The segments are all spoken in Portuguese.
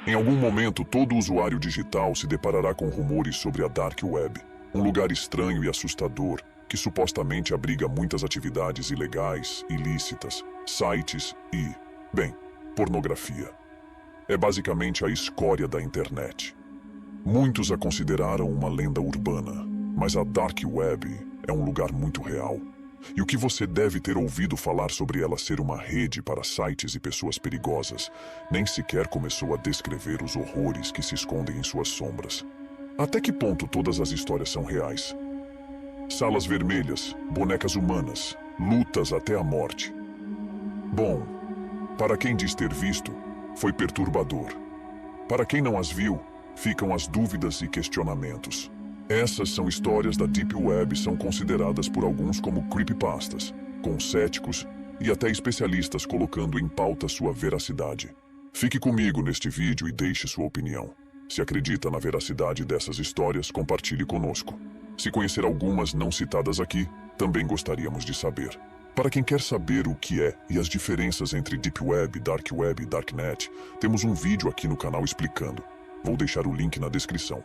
Em algum momento, todo usuário digital se deparará com rumores sobre a Dark Web, um lugar estranho e assustador que supostamente abriga muitas atividades ilegais, ilícitas, sites e, bem, pornografia. É basicamente a escória da internet. Muitos a consideraram uma lenda urbana, mas a Dark Web é um lugar muito real. E o que você deve ter ouvido falar sobre ela ser uma rede para sites e pessoas perigosas, nem sequer começou a descrever os horrores que se escondem em suas sombras. Até que ponto todas as histórias são reais? Salas vermelhas, bonecas humanas, lutas até a morte. Bom, para quem diz ter visto, foi perturbador. Para quem não as viu, ficam as dúvidas e questionamentos. Essas são histórias da Deep Web, são consideradas por alguns como creepypastas, com céticos e até especialistas colocando em pauta sua veracidade. Fique comigo neste vídeo e deixe sua opinião. Se acredita na veracidade dessas histórias, compartilhe conosco. Se conhecer algumas não citadas aqui, também gostaríamos de saber. Para quem quer saber o que é e as diferenças entre Deep Web, Dark Web e Darknet, temos um vídeo aqui no canal explicando. Vou deixar o link na descrição.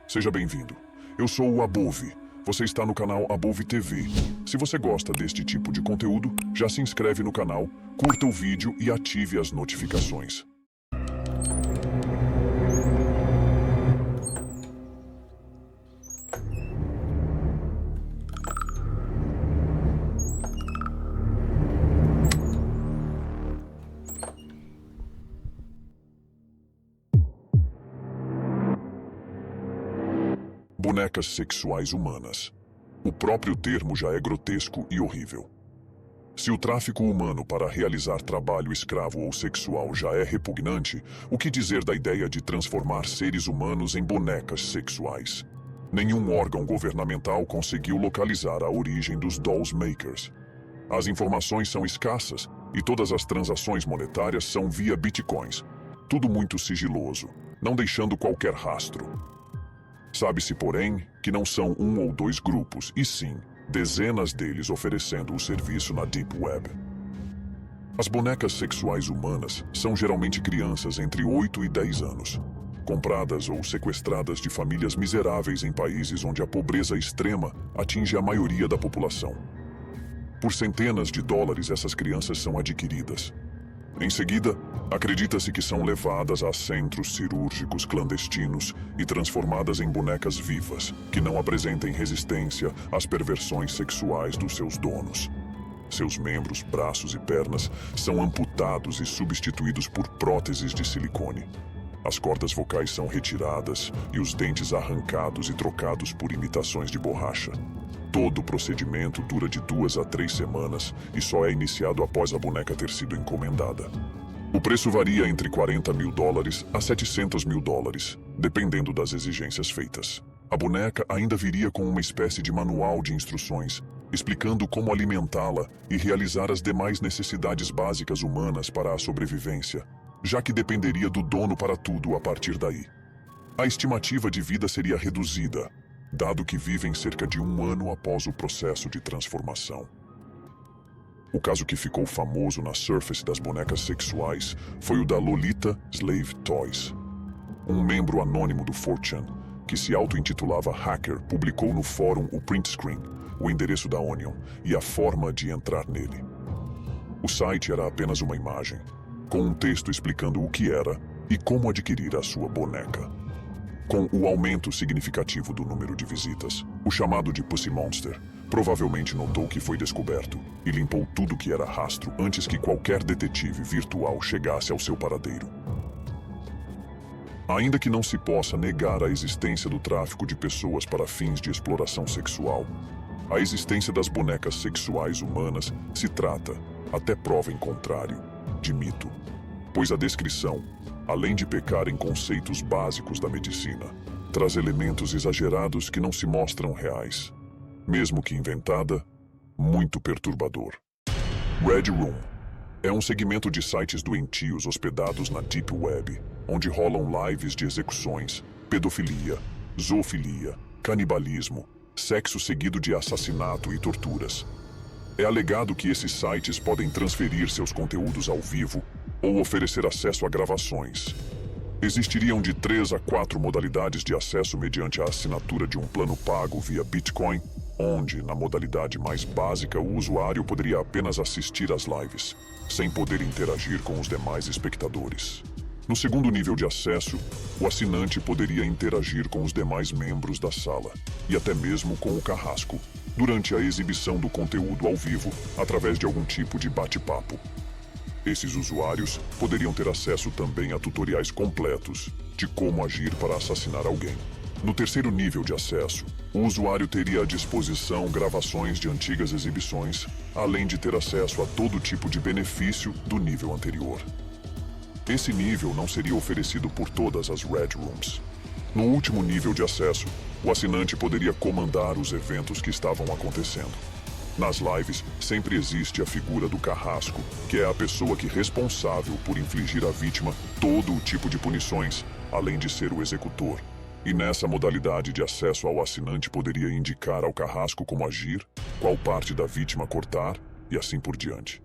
Seja bem-vindo. Eu sou o Above. Você está no canal Above TV. Se você gosta deste tipo de conteúdo, já se inscreve no canal, curta o vídeo e ative as notificações. Bonecas sexuais humanas. O próprio termo já é grotesco e horrível. Se o tráfico humano para realizar trabalho escravo ou sexual já é repugnante, o que dizer da ideia de transformar seres humanos em bonecas sexuais? Nenhum órgão governamental conseguiu localizar a origem dos Dolls Makers. As informações são escassas e todas as transações monetárias são via bitcoins. Tudo muito sigiloso, não deixando qualquer rastro. Sabe-se, porém, que não são um ou dois grupos, e sim, dezenas deles oferecendo o serviço na Deep Web. As bonecas sexuais humanas são geralmente crianças entre 8 e 10 anos, compradas ou sequestradas de famílias miseráveis em países onde a pobreza extrema atinge a maioria da população. Por centenas de dólares essas crianças são adquiridas. Em seguida, acredita-se que são levadas a centros cirúrgicos clandestinos e transformadas em bonecas vivas, que não apresentem resistência às perversões sexuais dos seus donos. Seus membros, braços e pernas são amputados e substituídos por próteses de silicone. As cordas vocais são retiradas e os dentes arrancados e trocados por imitações de borracha. Todo o procedimento dura de 2 a 3 semanas e só é iniciado após a boneca ter sido encomendada. O preço varia entre $40 mil a $700 mil, dependendo das exigências feitas. A boneca ainda viria com uma espécie de manual de instruções, explicando como alimentá-la e realizar as demais necessidades básicas humanas para a sobrevivência, já que dependeria do dono para tudo a partir daí. A estimativa de vida seria reduzida, dado que vivem cerca de 1 ano após o processo de transformação. O caso que ficou famoso na Surface das bonecas sexuais foi o da Lolita Slave Toys. Um membro anônimo do 4chan, que se auto-intitulava hacker, publicou no fórum o print screen, o endereço da Onion e a forma de entrar nele. O site era apenas uma imagem, com um texto explicando o que era e como adquirir a sua boneca. Com o aumento significativo do número de visitas, o chamado de Pussy Monster provavelmente notou que foi descoberto e limpou tudo que era rastro antes que qualquer detetive virtual chegasse ao seu paradeiro. Ainda que não se possa negar a existência do tráfico de pessoas para fins de exploração sexual, a existência das bonecas sexuais humanas se trata, até prova em contrário, de mito, pois a descrição, além de pecar em conceitos básicos da medicina, traz elementos exagerados que não se mostram reais, mesmo que inventada, muito perturbador. Red Room é um segmento de sites doentios hospedados na Deep Web, onde rolam lives de execuções, pedofilia, zoofilia, canibalismo, sexo seguido de assassinato e torturas. É alegado que esses sites podem transferir seus conteúdos ao vivo ou oferecer acesso a gravações. Existiriam de 3 a 4 modalidades de acesso mediante a assinatura de um plano pago via Bitcoin, onde, na modalidade mais básica, o usuário poderia apenas assistir às lives, sem poder interagir com os demais espectadores. No segundo nível de acesso, o assinante poderia interagir com os demais membros da sala, e até mesmo com o carrasco, durante a exibição do conteúdo ao vivo, através de algum tipo de bate-papo. Esses usuários poderiam ter acesso também a tutoriais completos de como agir para assassinar alguém. No terceiro nível de acesso, o usuário teria à disposição gravações de antigas exibições, além de ter acesso a todo tipo de benefício do nível anterior. Esse nível não seria oferecido por todas as Red Rooms. No último nível de acesso, o assinante poderia comandar os eventos que estavam acontecendo. Nas lives, sempre existe a figura do carrasco, que é a pessoa que é responsável por infligir à vítima todo o tipo de punições, além de ser o executor. E nessa modalidade de acesso ao assinante poderia indicar ao carrasco como agir, qual parte da vítima cortar e assim por diante.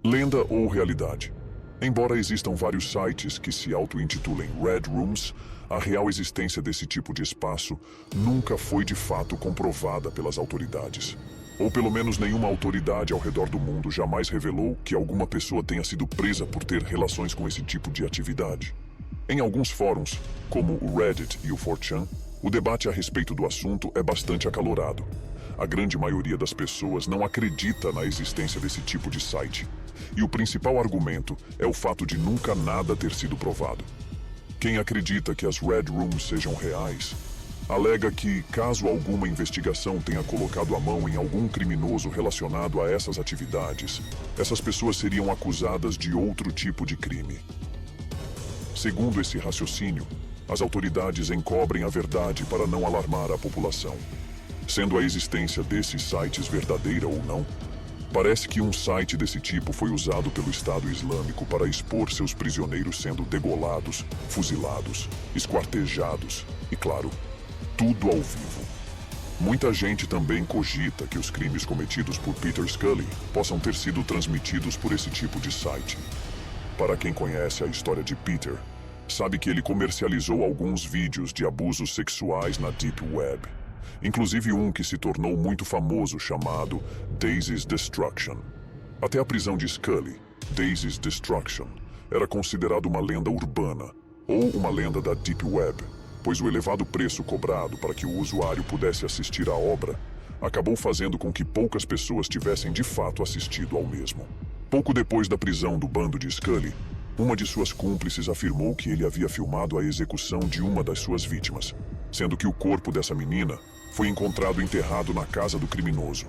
Lenda ou realidade? Embora existam vários sites que se auto-intitulem Red Rooms, a real existência desse tipo de espaço nunca foi de fato comprovada pelas autoridades. Ou pelo menos nenhuma autoridade ao redor do mundo jamais revelou que alguma pessoa tenha sido presa por ter relações com esse tipo de atividade. Em alguns fóruns, como o Reddit e o 4chan, o debate a respeito do assunto é bastante acalorado. A grande maioria das pessoas não acredita na existência desse tipo de site. E o principal argumento é o fato de nunca nada ter sido provado. Quem acredita que as Red Rooms sejam reais, alega que, caso alguma investigação tenha colocado a mão em algum criminoso relacionado a essas atividades, essas pessoas seriam acusadas de outro tipo de crime. Segundo esse raciocínio, as autoridades encobrem a verdade para não alarmar a população. Sendo a existência desses sites verdadeira ou não, parece que um site desse tipo foi usado pelo Estado Islâmico para expor seus prisioneiros sendo degolados, fuzilados, esquartejados e, claro, tudo ao vivo. Muita gente também cogita que os crimes cometidos por Peter Scully possam ter sido transmitidos por esse tipo de site. Para quem conhece a história de Peter, sabe que ele comercializou alguns vídeos de abusos sexuais na Deep Web. Inclusive um que se tornou muito famoso chamado Daisy's Destruction. Até a prisão de Scully, Daisy's Destruction era considerado uma lenda urbana, ou uma lenda da Deep Web, pois o elevado preço cobrado para que o usuário pudesse assistir à obra acabou fazendo com que poucas pessoas tivessem de fato assistido ao mesmo. Pouco depois da prisão do bando de Scully, uma de suas cúmplices afirmou que ele havia filmado a execução de uma das suas vítimas, sendo que o corpo dessa menina foi encontrado enterrado na casa do criminoso.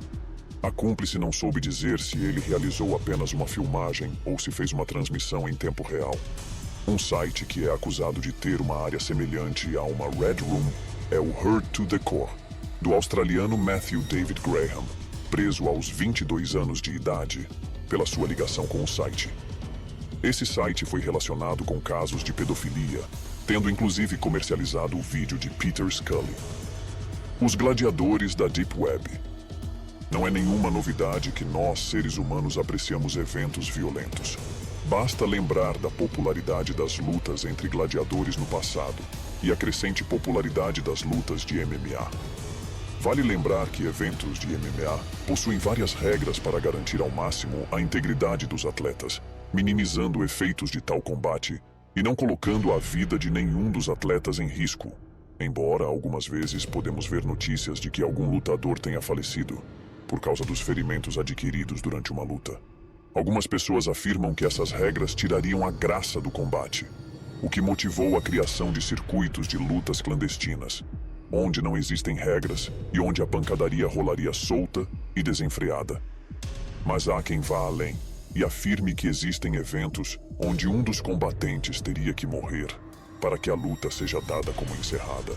A cúmplice não soube dizer se ele realizou apenas uma filmagem ou se fez uma transmissão em tempo real. Um site que é acusado de ter uma área semelhante a uma Red Room é o Hurt to the Core, do australiano Matthew David Graham, preso aos 22 anos de idade pela sua ligação com o site. Esse site foi relacionado com casos de pedofilia, tendo inclusive comercializado o vídeo de Peter Scully. Os gladiadores da Deep Web. Não é nenhuma novidade que nós, seres humanos, apreciamos eventos violentos. Basta lembrar da popularidade das lutas entre gladiadores no passado e a crescente popularidade das lutas de MMA. Vale lembrar que eventos de MMA possuem várias regras para garantir ao máximo a integridade dos atletas, minimizando efeitos de tal combate e não colocando a vida de nenhum dos atletas em risco. Embora algumas vezes podemos ver notícias de que algum lutador tenha falecido por causa dos ferimentos adquiridos durante uma luta. Algumas pessoas afirmam que essas regras tirariam a graça do combate, o que motivou a criação de circuitos de lutas clandestinas, onde não existem regras e onde a pancadaria rolaria solta e desenfreada. Mas há quem vá além e afirme que existem eventos onde um dos combatentes teria que morrer para que a luta seja dada como encerrada.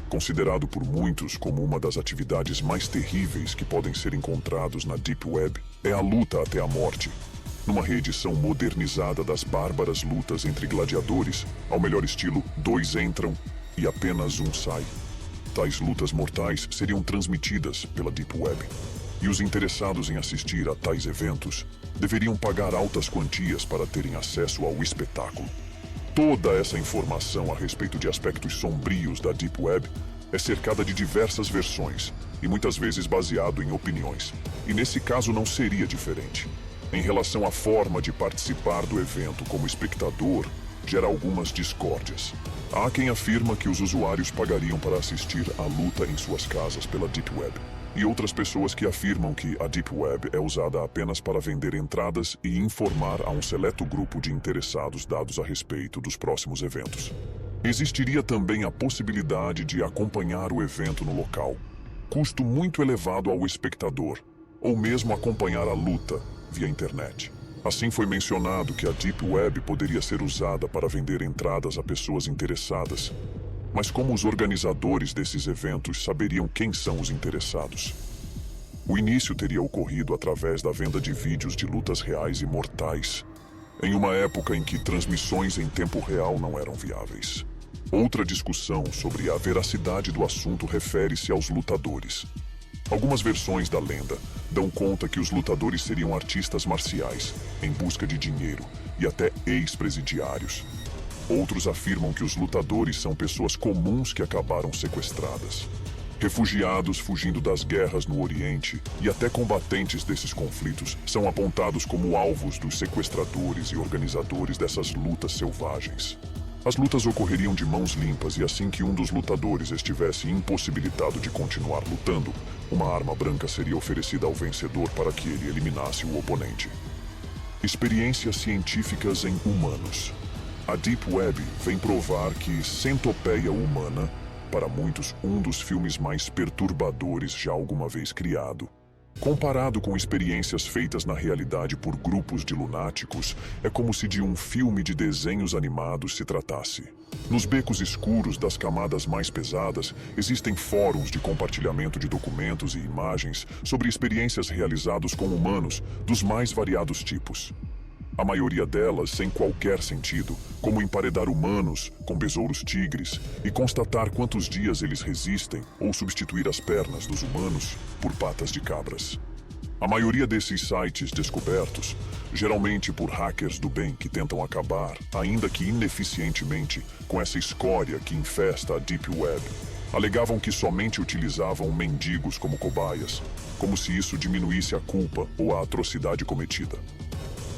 Considerado por muitos como uma das atividades mais terríveis que podem ser encontrados na Deep Web, é a luta até a morte, numa reedição modernizada das bárbaras lutas entre gladiadores, ao melhor estilo, 2 entram e apenas um sai. Tais lutas mortais seriam transmitidas pela Deep Web, e os interessados em assistir a tais eventos deveriam pagar altas quantias para terem acesso ao espetáculo. Toda essa informação a respeito de aspectos sombrios da Deep Web é cercada de diversas versões e muitas vezes baseado em opiniões. E nesse caso não seria diferente. Em relação à forma de participar do evento como espectador, gera algumas discórdias. Há quem afirma que os usuários pagariam para assistir à luta em suas casas pela Deep Web. E outras pessoas que afirmam que a Deep Web é usada apenas para vender entradas e informar a um seleto grupo de interessados dados a respeito dos próximos eventos. Existiria também a possibilidade de acompanhar o evento no local, custo muito elevado ao espectador, ou mesmo acompanhar a luta via internet. Assim foi mencionado que a Deep Web poderia ser usada para vender entradas a pessoas interessadas. Mas como os organizadores desses eventos saberiam quem são os interessados? O início teria ocorrido através da venda de vídeos de lutas reais e mortais, em uma época em que transmissões em tempo real não eram viáveis. Outra discussão sobre a veracidade do assunto refere-se aos lutadores. Algumas versões da lenda dão conta que os lutadores seriam artistas marciais, em busca de dinheiro, e até ex-presidiários. Outros afirmam que os lutadores são pessoas comuns que acabaram sequestradas. Refugiados fugindo das guerras no Oriente e até combatentes desses conflitos são apontados como alvos dos sequestradores e organizadores dessas lutas selvagens. As lutas ocorreriam de mãos limpas e assim que um dos lutadores estivesse impossibilitado de continuar lutando, uma arma branca seria oferecida ao vencedor para que ele eliminasse o oponente. Experiências científicas em humanos. A Deep Web vem provar que Centopeia Humana, para muitos um dos filmes mais perturbadores já alguma vez criado. Comparado com experiências feitas na realidade por grupos de lunáticos, é como se de um filme de desenhos animados se tratasse. Nos becos escuros das camadas mais pesadas, existem fóruns de compartilhamento de documentos e imagens sobre experiências realizadas com humanos dos mais variados tipos. A maioria delas sem qualquer sentido, como emparedar humanos com besouros tigres e constatar quantos dias eles resistem ou substituir as pernas dos humanos por patas de cabras. A maioria desses sites descobertos, geralmente por hackers do bem que tentam acabar, ainda que ineficientemente, com essa escória que infesta a Deep Web, alegavam que somente utilizavam mendigos como cobaias, como se isso diminuísse a culpa ou a atrocidade cometida.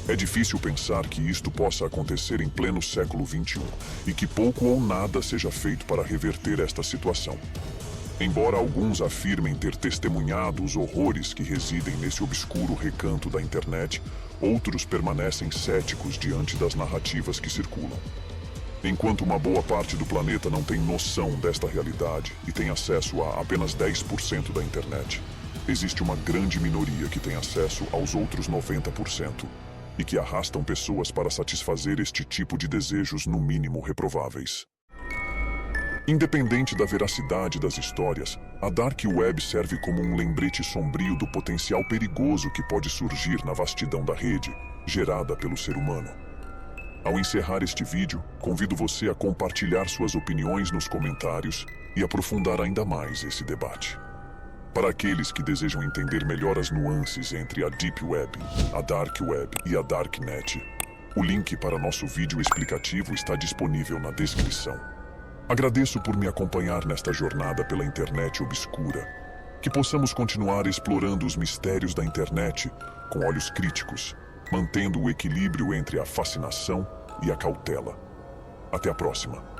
É difícil pensar que isto possa acontecer em pleno século XXI e que pouco ou nada seja feito para reverter esta situação. Embora alguns afirmem ter testemunhado os horrores que residem nesse obscuro recanto da internet, outros permanecem céticos diante das narrativas que circulam. Enquanto uma boa parte do planeta não tem noção desta realidade e tem acesso a apenas 10% da internet, existe uma grande minoria que tem acesso aos outros 90%. E que arrastam pessoas para satisfazer este tipo de desejos no mínimo reprováveis. Independente da veracidade das histórias, a Dark Web serve como um lembrete sombrio do potencial perigoso que pode surgir na vastidão da rede, gerada pelo ser humano. Ao encerrar este vídeo, convido você a compartilhar suas opiniões nos comentários e aprofundar ainda mais esse debate. Para aqueles que desejam entender melhor as nuances entre a Deep Web, a Dark Web e a Darknet, o link para nosso vídeo explicativo está disponível na descrição. Agradeço por me acompanhar nesta jornada pela internet obscura. Que possamos continuar explorando os mistérios da internet com olhos críticos, mantendo o equilíbrio entre a fascinação e a cautela. Até a próxima.